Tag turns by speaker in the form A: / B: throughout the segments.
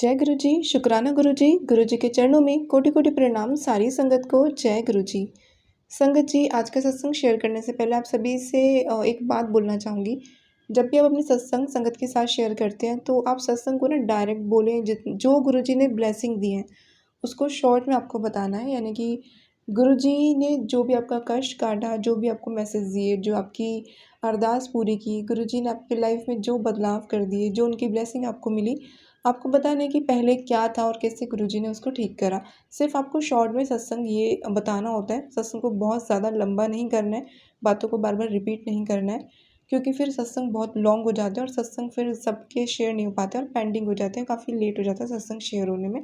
A: जय गुरु जी, शुक्राना गुरु जी। गुरु जी के चरणों में कोटि कोटि प्रणाम सारी संगत को। जय गुरु जी। संगत जी, आज का सत्संग शेयर करने से पहले आप सभी से एक बात बोलना चाहूँगी। जब भी आप अपनी सत्संग संगत के साथ शेयर करते हैं तो आप सत्संग को ना डायरेक्ट बोलें। जो गुरु जी ने ब्लेसिंग दी है उसको शॉर्ट में आपको बताना है। यानी कि गुरु जी ने जो भी आपका कष्ट काटा, जो भी आपको मैसेज दिए, जो आपकी अरदास पूरी की, गुरु जी ने आपकी लाइफ में जो बदलाव कर दिए, जो उनकी ब्लेसिंग आपको मिली, आपको बताना है कि पहले क्या था और कैसे गुरु जी ने उसको ठीक करा। सिर्फ आपको शॉर्ट में सत्संग ये बताना होता है। सत्संग को बहुत ज़्यादा लंबा नहीं करना है, बातों को बार बार रिपीट नहीं करना है, क्योंकि फिर सत्संग बहुत लॉन्ग हो जाता है और सत्संग फिर सबके शेयर नहीं हो पाते और पेंडिंग हो जाते हैं, काफ़ी लेट हो जाता है सत्संग शेयर होने में।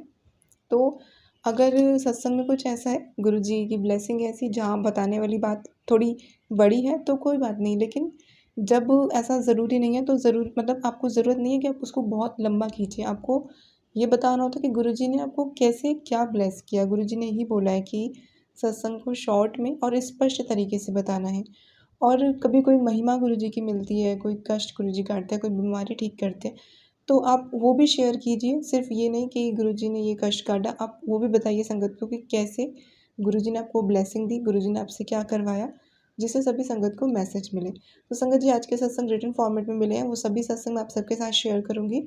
A: तो अगर सत्संग में कुछ ऐसा है, गुरु जी की ब्लेसिंग ऐसी जहाँ बताने वाली बात थोड़ी बड़ी है तो कोई बात नहीं, लेकिन जब ऐसा ज़रूरी नहीं है तो ज़रूर मतलब आपको ज़रूरत नहीं है कि आप उसको बहुत लंबा खींचें। आपको ये बताना होता है कि गुरु जी ने आपको कैसे क्या ब्लेस किया। गुरु जी ने ही बोला है कि सत्संग को शॉर्ट में और स्पष्ट तरीके से बताना है। और कभी कोई महिमा गुरु जी की मिलती है, कोई कष्ट गुरु जी काटते हैं, कोई बीमारी ठीक करते हैं, तो आप वो भी शेयर कीजिए। सिर्फ ये नहीं कि गुरुजी ने ये कष्ट काटा, आप वो भी बताइए संगत को कि कैसे गुरुजी ने आपको ब्लेसिंग दी, गुरुजी ने आपसे क्या करवाया, जिससे सभी संगत को मैसेज मिले। तो संगत जी, आज के सत्संग रिटन फॉर्मेट में मिले हैं, वो सभी सत्संग मैं आप सबके साथ शेयर करूँगी।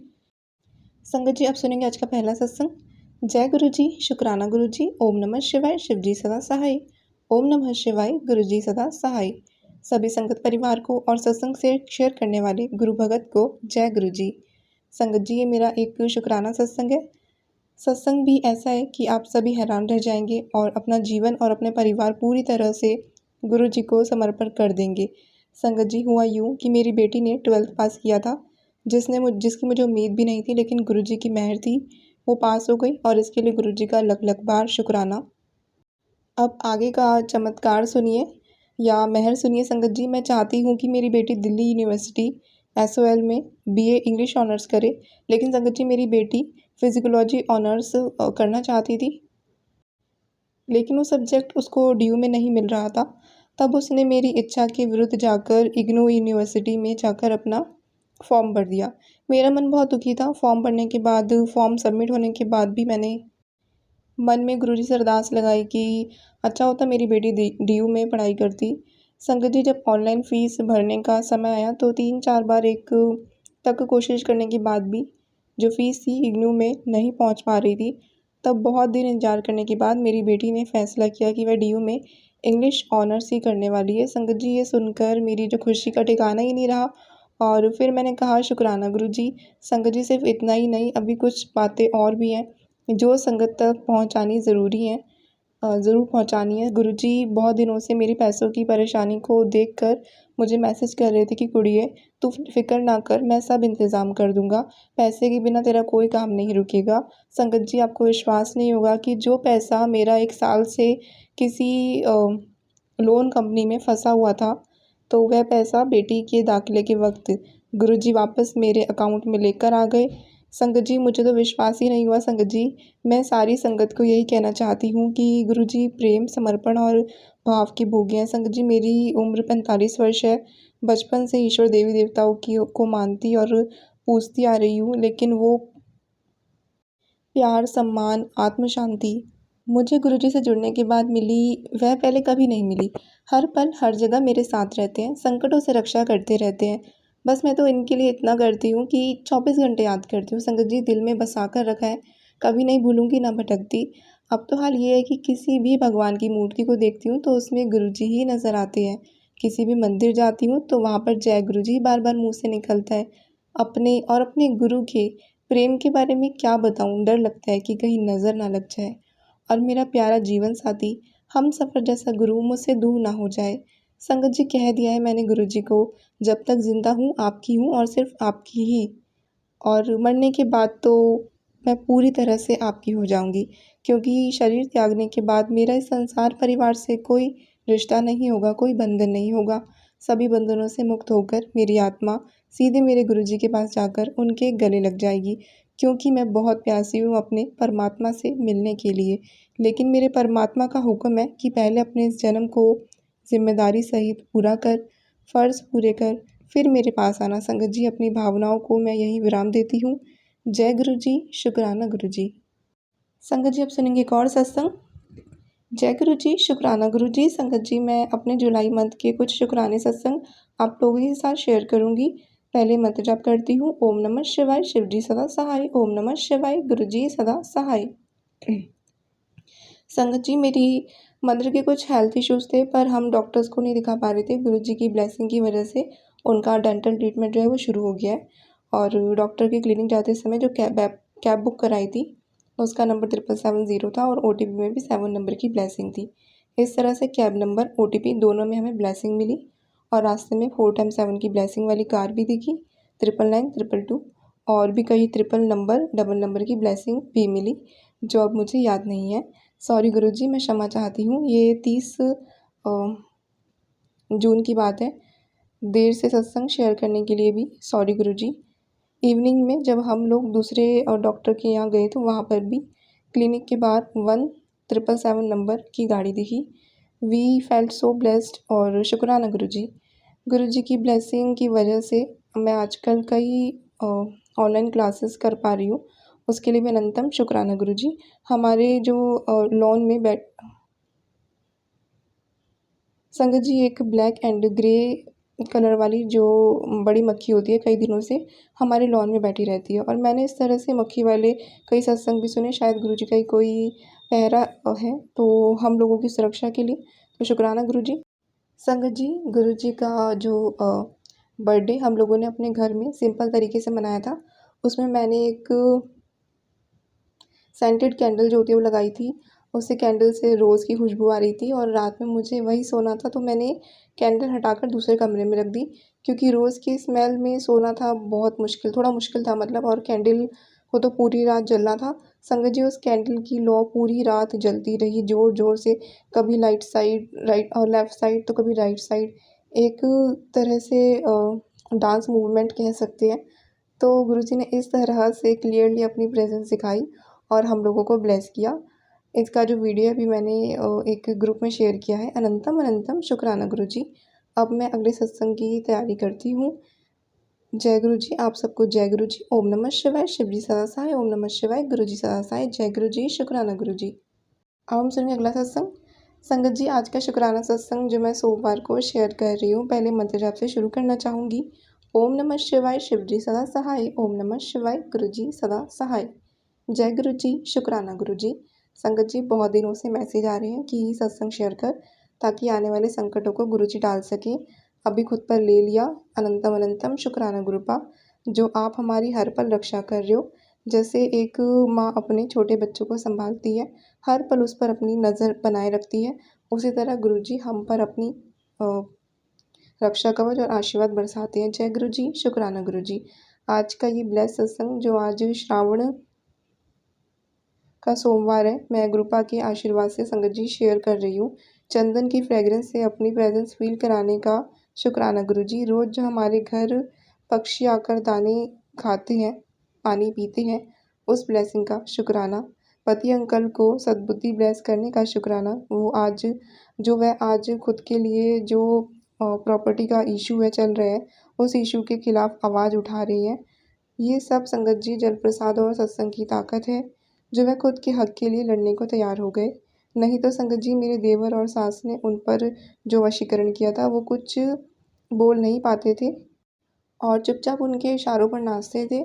A: संगत जी, आप सुनेंगे आज का पहला सत्संग। जय गुरु जी, शुक्राना गुरु जी। ओम नमः शिवाय, शिव जी सदा सहाय। ओम नमः शिवाय, गुरु जी सदा सहाय। सभी संगत परिवार को और सत्संग से शेयर करने वाले गुरु भगत को जय गुरु जी। संगत जी, ये मेरा एक शुक्राना सत्संग है। सत्संग भी ऐसा है कि आप सभी हैरान रह जाएंगे और अपना जीवन और अपने परिवार पूरी तरह से गुरु जी को समर्पण कर देंगे। संगत जी, हुआ यूँ कि मेरी बेटी ने 12th पास किया था, जिसकी मुझे उम्मीद भी नहीं थी, लेकिन गुरु जी की मेहर थी, वो पास हो गई और इसके लिए गुरु जी का लख लख बार शुक्राना। अब आगे का चमत्कार सुनिए या मेहर सुनिए। संगत जी, मैं चाहती हूँ कि मेरी बेटी दिल्ली यूनिवर्सिटी SOL में BA इंग्लिश ऑनर्स करे, लेकिन संगत जी मेरी बेटी फिजिकोलॉजी ऑनर्स करना चाहती थी, लेकिन वो सब्जेक्ट उसको DU में नहीं मिल रहा था। तब उसने मेरी इच्छा के विरुद्ध जाकर इग्नू यूनिवर्सिटी में जाकर अपना फॉर्म भर दिया। मेरा मन बहुत दुखी था। फॉर्म भरने के बाद, फॉर्म सबमिट होने के बाद भी मैंने मन में गुरुजी से अरदास लगाई कि अच्छा होता मेरी बेटी DU में पढ़ाई करती। संगत जी, जब ऑनलाइन फ़ीस भरने का समय आया तो 3-4 बार एक तक कोशिश करने के बाद भी जो फ़ीस थी इग्नू में नहीं पहुंच पा रही थी। तब बहुत दिन इंतजार करने के बाद मेरी बेटी ने फैसला किया कि वह DU में इंग्लिश ऑनर्स ही करने वाली है। संगत जी, ये सुनकर मेरी जो खुशी का ठिकाना ही नहीं रहा और फिर मैंने कहा शुक्राना गुरुजी। संगत जी, सिर्फ इतना ही नहीं, अभी कुछ बातें और भी हैं जो संगत तक पहुंचानी ज़रूरी है, ज़रूर पहुंचानी है। गुरुजी बहुत दिनों से मेरी पैसों की परेशानी को देखकर मुझे मैसेज कर रहे थे कि कुड़िए, तू फिक्र ना कर, मैं सब इंतज़ाम कर दूंगा, पैसे के बिना तेरा कोई काम नहीं रुकेगा। संगत जी, आपको विश्वास नहीं होगा कि जो पैसा मेरा 1 साल से किसी लोन कंपनी में फंसा हुआ था, तो वह पैसा बेटी के दाखिले के वक्त गुरुजी वापस मेरे अकाउंट में लेकर आ गए। संगत जी, मुझे तो विश्वास ही नहीं हुआ। संगत जी, मैं सारी संगत को यही कहना चाहती हूँ कि गुरुजी प्रेम, समर्पण और भाव के भोगी हैं। संगत जी, मेरी उम्र 45 वर्ष है। बचपन से ईश्वर देवी देवताओं की को मानती और पूजती आ रही हूँ, लेकिन वो प्यार, सम्मान, आत्म शांति मुझे गुरुजी से जुड़ने के बाद मिली, वह पहले कभी नहीं मिली। हर पल, हर जगह मेरे साथ रहते हैं, संकटों से रक्षा करते रहते हैं। बस मैं तो इनके लिए इतना करती हूँ कि 24 घंटे याद करती हूँ। संगत जी, दिल में बसा कर रखा है, कभी नहीं भूलूंगी, ना भटकती। अब तो हाल ये है कि किसी भी भगवान की मूर्ति को देखती हूँ तो उसमें गुरुजी ही नज़र आते हैं। किसी भी मंदिर जाती हूँ तो वहाँ पर जय गुरुजी बार बार मुँह से निकलता है। अपने और अपने गुरु के प्रेम के बारे में क्या बताऊँ, डर लगता है कि कहीं नज़र ना लग जाए और मेरा प्यारा जीवन साथी, हम सफ़र जैसा गुरु मुझसे दूर ना हो जाए। संगत जी, कह दिया है मैंने गुरु जी को, जब तक जिंदा हूँ आपकी हूँ और सिर्फ आपकी ही, और मरने के बाद तो मैं पूरी तरह से आपकी हो जाऊंगी, क्योंकि शरीर त्यागने के बाद मेरा इस संसार परिवार से कोई रिश्ता नहीं होगा, कोई बंधन नहीं होगा। सभी बंधनों से मुक्त होकर मेरी आत्मा सीधे मेरे गुरुजी के पास जाकर उनके गले लग जाएगी, क्योंकि मैं बहुत प्यासी हूँ अपने परमात्मा से मिलने के लिए। लेकिन मेरे परमात्मा का हुक्म है कि पहले अपने इस जन्म को जिम्मेदारी सहित पूरा कर, फ़र्ज़ पूरे कर, फिर मेरे पास आना। संगत जी, अपनी भावनाओं को मैं यहीं विराम देती हूँ। जय गुरु जी, शुक्राना गुरु जी। संगत जी, अब सुनेंगे एक और सत्संग। जय गुरु जी, शुक्राना गुरु जी। संगत जी, मैं अपने जुलाई मंथ के कुछ शुक्राने सत्संग आप लोगों के साथ शेयर करूंगी। पहले मंत्र जाप करती हूँ। ओम नमः शिवाय, शिव जी सदा सहाय। ओम नमः शिवाय, गुरु जी सदा सहाय। संगत जी, मेरी मदर के कुछ हेल्थ इश्यूज़ थे, पर हम डॉक्टर्स को नहीं दिखा पा रहे थे। गुरु जी की ब्लेसिंग की वजह से उनका डेंटल ट्रीटमेंट जो है वो शुरू हो गया है। और डॉक्टर के क्लिनिक जाते समय जो कैब बुक कराई थी, उसका नंबर 777 था और OTP में भी 7 नंबर की ब्लेसिंग थी। इस तरह से कैब नंबर, OTP दोनों में हमें ब्लेसिंग मिली। और रास्ते में 4x7 की ब्लेसिंग वाली कार भी दिखी, 999, 222 और भी कई ट्रिपल नंबर, डबल नंबर की ब्लेसिंग भी मिली, जो अब मुझे याद नहीं है। सॉरी गुरुजी, मैं क्षमा चाहती हूँ। ये 30 जून की बात है। देर से सत्संग शेयर करने के लिए भी सॉरी गुरुजी। इवनिंग में जब हम लोग दूसरे डॉक्टर के यहाँ गए तो वहाँ पर भी क्लिनिक के बाहर 1777 नंबर की गाड़ी दिखी। वी फेल्ट सो ब्लेस्ड और शुक्राना गुरुजी। गुरुजी की ब्लेसिंग की वजह से मैं आजकल कई ऑनलाइन क्लासेस कर पा रही हूँ। उसके लिए मैं अनंतम शुक्राना गुरुजी। हमारे जो लॉन में संगत जी, एक ब्लैक एंड ग्रे कलर वाली जो बड़ी मक्खी होती है, कई दिनों से हमारे लॉन में बैठी रहती है। और मैंने इस तरह से मक्खी वाले कई सत्संग भी सुने। शायद गुरुजी का ही कोई पहरा है तो हम लोगों की सुरक्षा के लिए। तो शुक्राना गुरुजी। संगत जी, गुरुजी का जो बर्थडे हम लोगों ने अपने घर में सिंपल तरीके से मनाया था। उसमें मैंने एक सेंटेड कैंडल जो होती है वो लगाई थी। उससे कैंडल से रोज़ की खुशबू आ रही थी और रात में मुझे वही सोना था, तो मैंने कैंडल हटाकर दूसरे कमरे में रख दी, क्योंकि रोज़ की स्मेल में सोना था बहुत मुश्किल, थोड़ा मुश्किल था मतलब। और कैंडल को तो पूरी रात जलना था। संगत जी, उस कैंडल की लौ पूरी रात जलती रही ज़ोर ज़ोर से, कभी राइट और लेफ़्ट साइड तो कभी राइट साइड। एक तरह से डांस मूवमेंट कह सकते हैं। तो गुरुजी ने इस तरह से क्लियरली अपनी प्रेजेंस दिखाई और हम लोगों को ब्लेस किया। इसका जो वीडियो अभी मैंने एक ग्रुप में शेयर किया है। अनंतम अनंतम शुक्राना गुरुजी। अब मैं अगले सत्संग की तैयारी करती हूँ। जय गुरु जी, आप सबको जय गुरु जी। ओम नमः शिवाय, शिव जी सदा सहाय। ओम नमः शिवाय, गुरु जी सदा सहाय। जय गुरु जी, शुक्राना गुरु जी। अब हम सुनेंगे अगला सत्संग। संगत जी, आज का शुक्राना सत्संग जो मैं सोमवार को शेयर कर रही हूँ, पहले मंत्र जाप से शुरू करना चाहूँगी। ओम नमः शिवाय, शिव जी सदा सहाय। ओम नमः शिवाय, गुरु जी सदा सहाय। जय गुरु जी, शुक्राना गुरु जी। संगत जी, बहुत दिनों से मैसेज आ रहे हैं कि सत्संग शेयर कर, ताकि आने वाले संकटों को गुरु जी टाल सकें। अभी खुद पर ले लिया। अनंतम अनंतम शुक्राना गुरुपा, जो आप हमारी हर पल रक्षा कर रहे हो। जैसे एक माँ अपने छोटे बच्चों को संभालती है, हर पल उस पर अपनी नज़र बनाए रखती है, उसी तरह गुरु जी हम पर अपनी रक्षा कवच और आशीर्वाद बरसाते हैं। जय गुरु जी, शुक्राना गुरु जी। आज का ये ब्लेस सत्संग जो आज श्रावण का सोमवार है, मैं गुरुपा के आशीर्वाद से संगत जी शेयर कर रही हूँ। चंदन की फ्रेगरेंस से अपनी प्रेजेंस फील कराने का शुक्राना गुरु जी। रोज़ जो हमारे घर पक्षी आकर दाने खाते हैं, पानी पीते हैं, उस ब्लेसिंग का शुक्राना। पति अंकल को सद्बुद्धि ब्लेस करने का शुक्राना। वो वह आज खुद के लिए जो प्रॉपर्टी का इशू है चल रहा है, उस इशू के खिलाफ आवाज़ उठा रही है। ये सब संगत जी जल प्रसाद और सत्संग की ताकत है, जो वह खुद के हक के लिए लड़ने को तैयार हो गए। नहीं तो संगत जी, मेरे देवर और सास ने उन पर जो वशीकरण किया था, वो कुछ बोल नहीं पाते थे और चुपचाप उनके इशारों पर नाचते थे।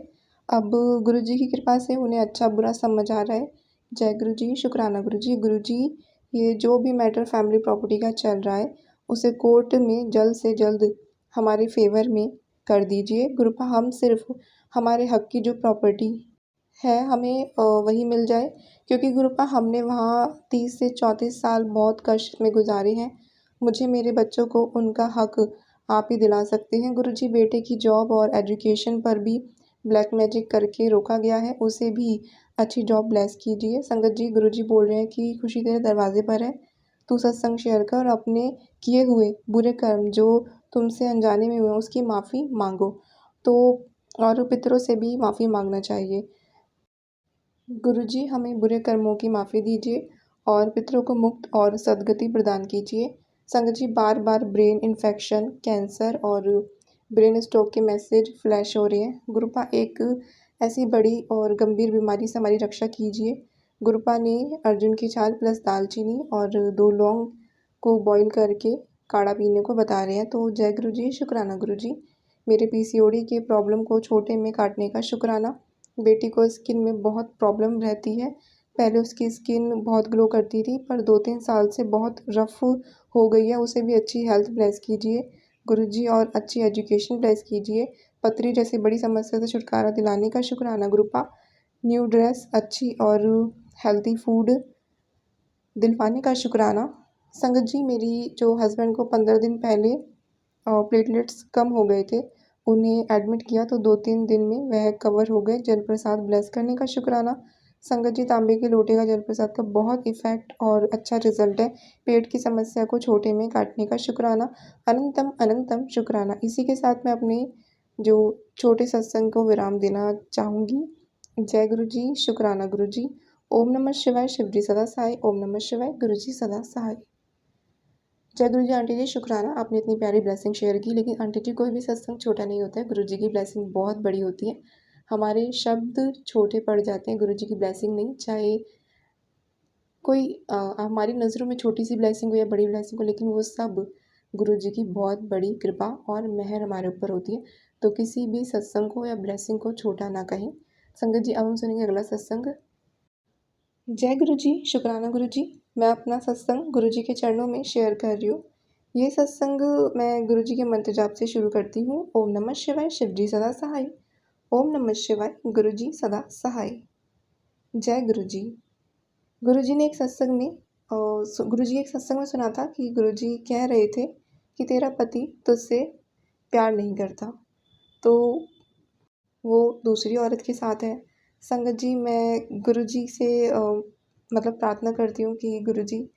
A: अब गुरु जी की कृपा से उन्हें अच्छा बुरा समझ आ रहा है। जय गुरु जी, शुक्राना गुरु जी। गुरु जी, ये जो भी मैटर फैमिली प्रॉपर्टी का चल रहा है, उसे कोर्ट में जल्द से जल्द हमारे फेवर में कर दीजिए। गुरुपा, हम सिर्फ हमारे हक की जो प्रॉपर्टी है हमें वही मिल जाए, क्योंकि गुरुपा हमने वहाँ 30 से 34 साल बहुत कष्ट में गुजारे हैं। मुझे मेरे बच्चों को उनका हक आप ही दिला सकते हैं। गुरुजी, बेटे की जॉब और एजुकेशन पर भी ब्लैक मैजिक करके रोका गया है, उसे भी अच्छी जॉब ब्लेस कीजिए। संगत जी, गुरुजी बोल रहे हैं कि खुशी तेरे दरवाजे पर है, तू सत्संग शेयर कर और अपने किए हुए बुरे कर्म जो तुमसे अनजाने में हुए उसकी माफ़ी मांगो। तो और पितरों से भी माफ़ी मांगना चाहिए। गुरुजी, हमें बुरे कर्मों की माफ़ी दीजिए और पितरों को मुक्त और सद्गति प्रदान कीजिए। संगत जी, बार बार ब्रेन इन्फेक्शन, कैंसर और ब्रेन स्ट्रोक के मैसेज फ्लैश हो रहे हैं। गुरुपा, एक ऐसी बड़ी और गंभीर बीमारी से हमारी रक्षा कीजिए। गुरुपा ने अर्जुन की छाल प्लस दालचीनी और 2 लौंग को बॉईल करके काढ़ा पीने को बता रहे हैं। तो जय गुरु जी, शुक्राना गुरु जी। मेरे पीसीओडी के प्रॉब्लम को छोटे में काटने का शुक्राना। बेटी को स्किन में बहुत प्रॉब्लम रहती है। पहले उसकी स्किन बहुत ग्लो करती थी, पर 2-3 साल से बहुत रफ़ हो गई है। उसे भी अच्छी हेल्थ ब्लेस कीजिए गुरुजी और अच्छी एजुकेशन ब्लेस कीजिए। पथरी जैसी बड़ी समस्या से छुटकारा दिलाने का शुक्राना गुरुपा। न्यू ड्रेस, अच्छी और हेल्दी फूड दिलवाने का शुक्राना। संगत जी, मेरी जो हस्बैंड को 15 दिन पहले प्लेटलेट्स कम हो गए थे, उन्हें एडमिट किया तो 2-3 दिन में वह कवर हो गए। जल प्रसाद ब्लेस करने का शुक्राना। संगत जी, तांबे के लोटे का जल प्रसाद का बहुत इफ़ेक्ट और अच्छा रिजल्ट है। पेट की समस्या को छोटे में काटने का शुक्राना। अनंतम अनंतम शुक्राना। इसी के साथ मैं अपने जो छोटे सत्संग को विराम देना चाहूँगी। जय गुरु जी, शुक्राना गुरु जी। ओम नमः शिवाय, शिव जी सदा सहाय। ओम नमः शिवाय, गुरु जी सदा सहाय। जय गुरु जी। आंटी जी, शुक्राना, आपने इतनी प्यारी ब्लेसिंग शेयर की। लेकिन आंटी जी, कोई भी सत्संग छोटा नहीं होता है, गुरु जी की ब्लेसिंग बहुत बड़ी होती है। हमारे शब्द छोटे पड़ जाते हैं, गुरु जी की ब्लेसिंग नहीं। चाहे कोई हमारी नज़रों में छोटी सी ब्लेसिंग हो या बड़ी ब्लेसिंग हो, लेकिन वो सब गुरु जी की बहुत बड़ी कृपा और मेहर हमारे ऊपर होती है। तो किसी भी सत्संग को या ब्लेसिंग को छोटा ना कहें। संगत जी, अब हम सुनेंगे अगला सत्संग। जय गुरु जी, शुक्राना गुरु जी। मैं अपना सत्संग गुरु जी के चरणों में शेयर कर रही हूँ। ये सत्संग मैं गुरु जी के मंत्र जाप से शुरू करती हूँ। ओम नमः शिवाय, शिव जी सदा सहाय। ओम नमः शिवाय, गुरु जी सदा सहाय। जय गुरु जी। गुरु जी ने एक सत्संग में गुरु जी एक सत्संग में सुना था कि गुरु जी कह रहे थे कि तेरा पति तुझसे प्यार नहीं करता, तो वो दूसरी औरत के साथ है। संगत जी, मैं गुरु जी से मतलब प्रार्थना करती हूँ कि गुरु जी,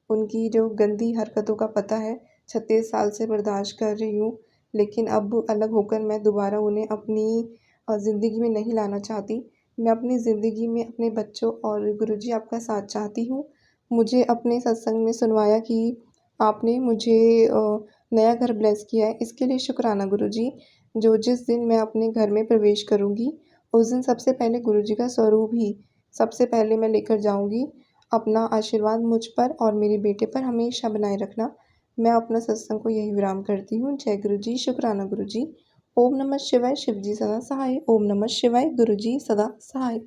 A: उनकी जो गंदी हरकतों का पता है, 36 साल से बर्दाश्त कर रही हूँ, लेकिन अब अलग होकर मैं दोबारा उन्हें अपनी ज़िंदगी में नहीं लाना चाहती। मैं अपनी ज़िंदगी में अपने बच्चों और गुरु जी आपका साथ चाहती हूँ। मुझे अपने सत्संग में सुनवाया कि आपने मुझे नया घर ब्लेस किया है, इसके लिए शुक्राना गुरु जी। जो जिस दिन मैं अपने घर में प्रवेश करूँगी, उस दिन सबसे पहले गुरु जी का स्वरूप ही सबसे पहले मैं लेकर जाऊँगी। अपना आशीर्वाद मुझ पर और मेरे बेटे पर हमेशा बनाए रखना। मैं अपना सत्संग को यही विराम करती हूँ। जय गुरु जी, शुक्राना गुरु जी। ओम नमः शिवाय, शिव जी सदा सहाय। ओम नमः शिवाय, गुरु जी सदा सहाय।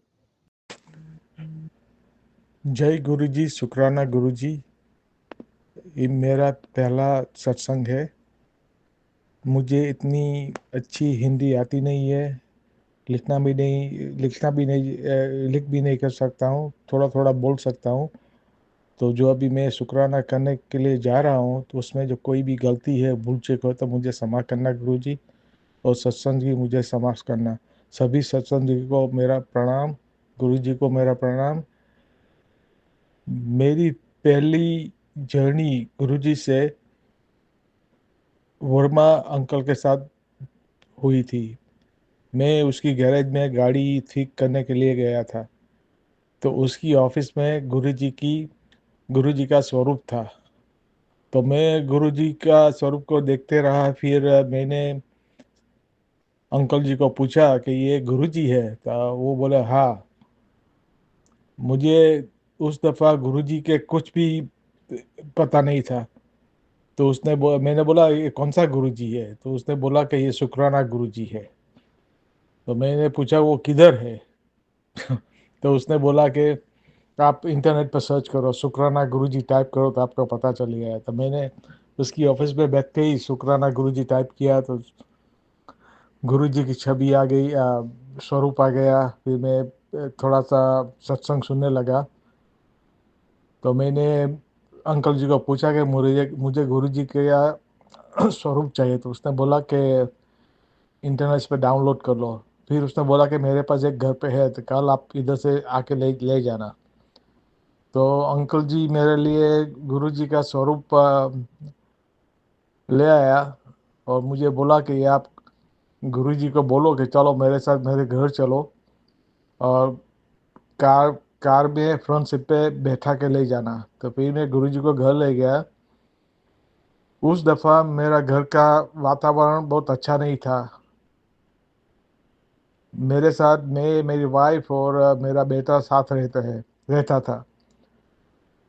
B: जय गुरु जी, शुक्राना गुरु जी। ये मेरा पहला सत्संग है। मुझे इतनी अच्छी हिंदी आती नहीं है, लिख भी नहीं कर सकता हूँ, थोड़ा थोड़ा बोल सकता हूँ। तो जो अभी मैं शुक्राना करने के लिए जा रहा हूँ, तो उसमें जो कोई भी गलती है, भूल चूक हो, तो मुझे क्षमा करना गुरु जी, और सत्संग जी मुझे क्षमा करना। सभी सत्संग जी को मेरा प्रणाम, गुरु जी को मेरा प्रणाम। मेरी पहली जर्नी गुरुजी से वर्मा अंकल के साथ हुई थी। मैं उसकी गैरेज में गाड़ी ठीक करने के लिए गया था, तो उसकी ऑफिस में गुरुजी का स्वरूप था। तो मैं गुरुजी का स्वरूप को देखते रहा। फिर मैंने अंकल जी को पूछा कि ये गुरुजी है, तो वो बोले हाँ। मुझे उस दफ़ा गुरुजी के कुछ भी पता नहीं था। तो मैंने बोला ये कौन सा गुरुजी है, तो उसने बोला कि ये शुक्राना गुरुजी है। तो मैंने पूछा वो किधर है तो उसने बोला कि आप इंटरनेट पर सर्च करो, शुक्राना गुरुजी टाइप करो तो आपको पता चल गया। तो मैंने उसकी ऑफिस में बैठ के ही शुक्राना गुरुजी टाइप किया, तो गुरुजी की छवि आ गई, स्वरूप आ गया। फिर मैं थोड़ा सा सत्संग सुनने लगा। तो मैंने अंकल जी को पूछा कि मुझे गुरुजी का स्वरूप चाहिए। तो उसने बोला कि इंटरनेट पे डाउनलोड कर लो। फिर उसने बोला कि मेरे पास एक घर पे है, तो कल आप इधर से आके ले जाना। तो अंकल जी मेरे लिए गुरुजी का स्वरूप ले आया, और मुझे बोला कि आप गुरुजी को बोलो कि चलो मेरे साथ मेरे घर चलो, और कार कार में फ्रंट सीट पे बैठा के ले जाना। तो फिर मैं गुरुजी को घर ले गया। उस दफ़ा मेरा घर का वातावरण बहुत अच्छा नहीं था। मेरे साथ मैं, मेरी वाइफ और मेरा बेटा साथ रहता था।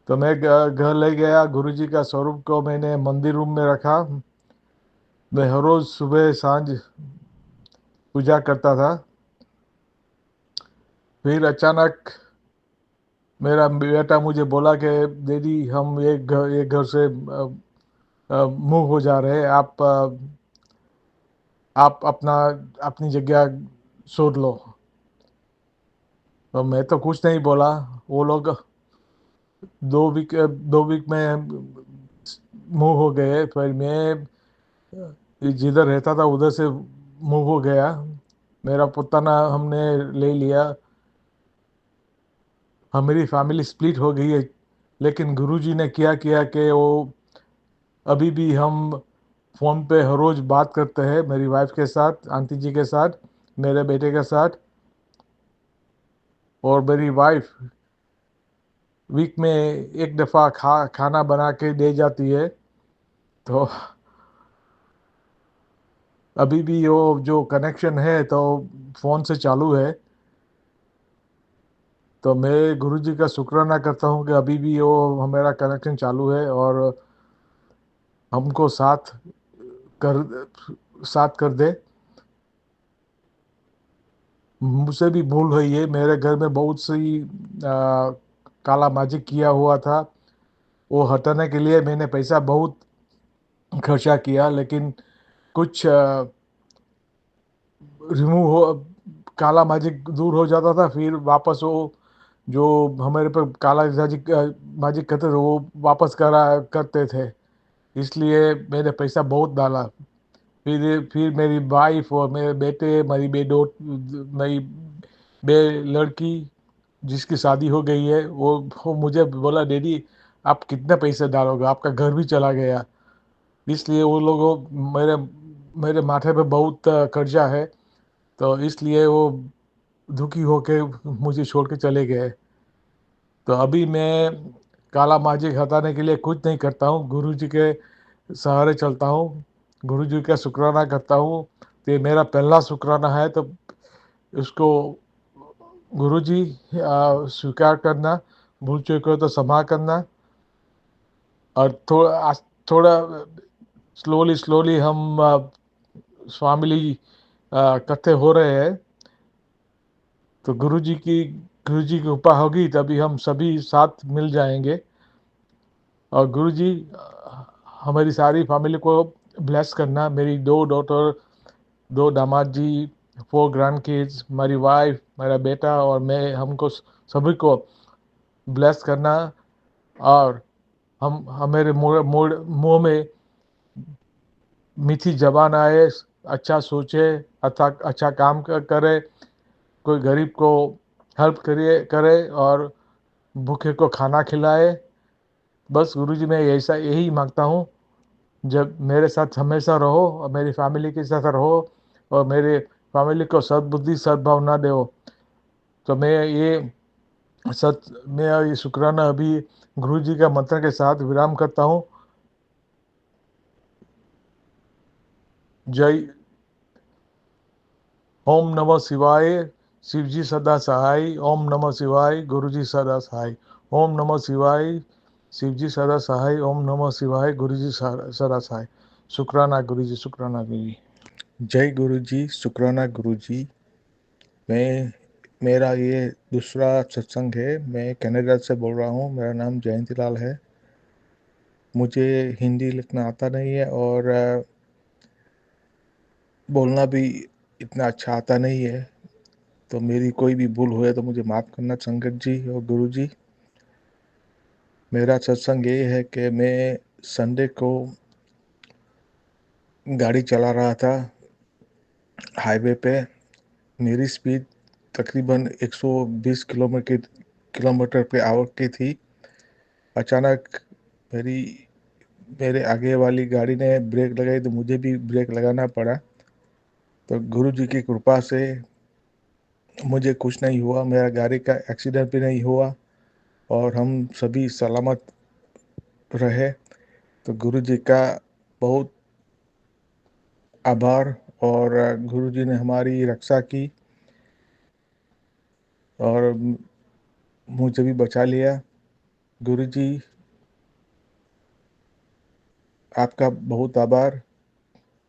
B: तो मैं घर ले गया, गुरुजी का स्वरूप को मैंने मंदिर रूम में रखा। मैं हर रोज सुबह सांझ पूजा करता था। फिर अचानक मेरा बेटा मुझे बोला कि दीदी हम एक घर से मूव हो जा रहे हैं, आप अपनी जगह सोच लो। तो मैं तो कुछ नहीं बोला। वो लोग 2 वीक में मूव हो गए। फिर मैं जिधर रहता था उधर से मूव हो गया। मेरा पुताना हमने ले लिया। हमारी फैमिली स्प्लिट हो गई है। लेकिन गुरुजी ने क्या किया कि वो अभी भी हम फ़ोन पे हर रोज़ बात करते हैं, मेरी वाइफ के साथ, आंटी जी के साथ, मेरे बेटे के साथ। और मेरी वाइफ वीक में एक दफ़ा खाना बना के दे जाती है। तो अभी भी वो जो कनेक्शन है तो फ़ोन से चालू है। तो मैं गुरुजी का शुक्राना करता हूँ कि अभी भी वो हमारा कनेक्शन चालू है और हमको कर साथ कर दे। मुझसे भी भूल हुई है, मेरे घर में बहुत सी काला magic किया हुआ था। वो हटाने के लिए मैंने पैसा बहुत खर्चा किया, लेकिन कुछ रिमूव हो काला मैजिक दूर हो जाता था। फिर वापस वो जो हमारे पर काला मैजिक करते थे वो वापस करा करते थे। इसलिए मैंने पैसा बहुत डाला। फिर मेरी वाइफ और मेरे बेटे, मेरी बे लड़की जिसकी शादी हो गई है, वो मुझे बोला डैडी आप कितने पैसे डालोगे, आपका घर भी चला गया। इसलिए वो लोगों मेरे मेरे माथे पे बहुत कर्जा है। तो इसलिए वो दुखी होके मुझे छोड़ के चले गए। तो अभी मैं काला magic हटाने के लिए कुछ नहीं करता हूँ, गुरुजी के सहारे चलता हूँ, गुरुजी का शुक्राना करता हूँ। ये मेरा पहला शुक्राना है। तो इसको गुरुजी स्वीकार करना, भूल चूक हो तो क्षमा करना। और थोड़ा स्लोली स्लोली हम फैमिली इकट्ठे हो रहे हैं। तो गुरुजी की कृपा होगी तभी हम सभी साथ मिल जाएंगे। और गुरुजी हमारी सारी फैमिली को ब्लेस करना, मेरी 2 डॉटर, 2 दामाद जी, 4 ग्रैंड किड्स, हमारी वाइफ, मेरा बेटा और मैं, हमको सभी को ब्लेस करना। और हम हमारे मुंह में मीठी जबान आए, अच्छा सोचे, अच्छा काम करे, कोई गरीब को हेल्प करे और भूखे को खाना खिलाए। बस गुरुजी मैं ऐसा यही मांगता हूँ। जब मेरे साथ हमेशा रहो और मेरी फैमिली के साथ रहो और मेरे फैमिली को सद्बुद्धि सद्भावना दो। तो मैं ये शुक्राना अभी गुरुजी का मंत्र के साथ विराम करता हूँ। जय ओम नमः शिवाय, शिवजी सदा सहाय। ओम नमः शिवाय, गुरुजी सदा सहाय। ओम नमः शिवाय, शिवजी सदा सहाय। ओम नमः शिवाय, गुरुजी सदा सहाय। शुक्राना गुरुजी, शुक्राना गुरुजी। जय गुरुजी, शुक्राना गुरुजी। मैं मेरा ये दूसरा सत्संग है। मैं कनाडा से बोल रहा हूँ। मेरा नाम जयंती लाल है। मुझे हिंदी लिखना आता नहीं है और बोलना भी इतना अच्छा आता नहीं है। तो मेरी कोई भी भूल हुए तो मुझे माफ़ करना संगत जी और गुरु जी। मेरा सत्संग ये है कि मैं संडे को गाड़ी चला रहा था हाईवे पे। मेरी स्पीड तकरीबन 120 किलोमीटर पे आवर की थी। अचानक मेरी मेरे आगे वाली गाड़ी ने ब्रेक लगाई तो मुझे भी ब्रेक लगाना पड़ा। तो गुरु जी की कृपा से मुझे कुछ नहीं हुआ, मेरा गाड़ी का एक्सीडेंट भी नहीं हुआ और हम सभी सलामत रहे। तो गुरु जी का बहुत आभार। और गुरु जी ने हमारी रक्षा की। और मुझे भी बचा लिया। गुरुजी, आपका बहुत आभार।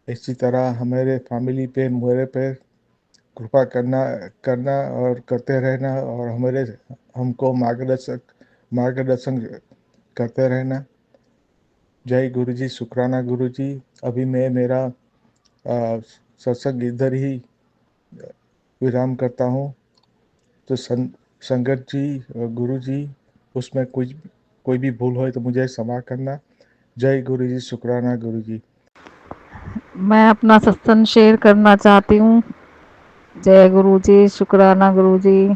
B: इसी तरह हमारे फैमिली पे, मेरे पे कृपा करना करना और करते रहना, और हमको मार्गदर्शन करते रहना। जय गुरुजी, शुक्राना गुरुजी। अभी मैं मेरा सत्संग इधर ही विराम करता हूँ। तो संगत जी, गुरु जी, उसमें कोई भी भूल हो तो मुझे क्षमा करना। जय गुरु जी, शुक्राना गुरु जी।
C: मैं अपना सत्संग शेयर करना चाहती हूँ। जय गुरु जी, शुक्राना गुरु जी।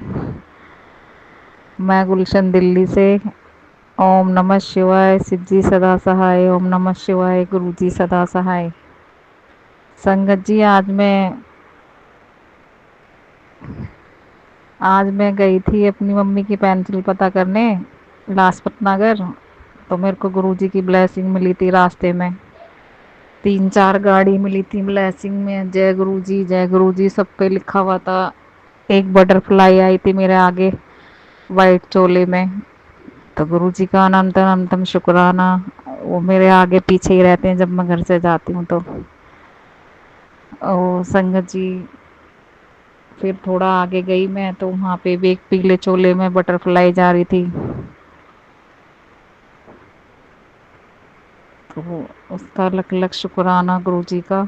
C: मैं गुलशन दिल्ली से। ओम नमः शिवाय, शिव जी सदा सहाय। ओम नमः शिवाय, गुरु जी सदा सहाय। संगत जी, आज मैं गई थी अपनी मम्मी की पेंसिल पता करने लाजपत नगर। तो मेरे को गुरु जी की ब्लेसिंग मिली थी रास्ते में। 3-4 गाड़ी मिली थी ब्लेसिंग में। जय गुरु जी, जय गुरु जी सब पे लिखा हुआ था। एक बटरफ्लाई आई थी मेरे आगे वाइट चोले में। तो गुरु जी का अनंत अनंतम शुक्राना। वो मेरे आगे पीछे ही रहते हैं जब मैं घर से जाती हूँ तो। ओ संगत जी, फिर थोड़ा आगे गई मैं तो वहाँ पे भी एक पीले चोले में बटरफ्लाई जा रही थी। तो उसका लख लख शुक्राना गुरु जी का।